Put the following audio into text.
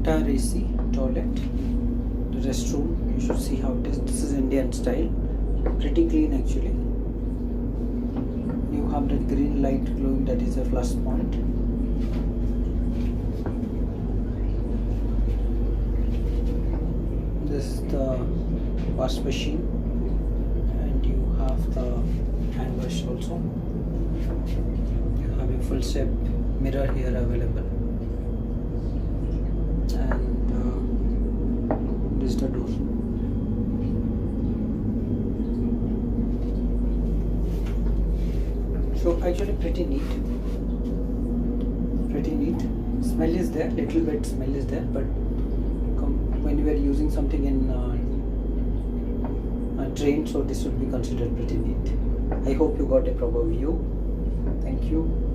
entire AC toilet. The restroom, you should see how it is. This is Indian style, pretty clean actually. You have that green light glowing, that is a plus point. This is the wash machine, and you have the hand wash also. You have a full shape mirror here available, and this is the door. So actually pretty neat. Smell is there, little bit smell is there, but when you are using something in a train, so this would be considered pretty neat. I hope you got a proper view. Thank you.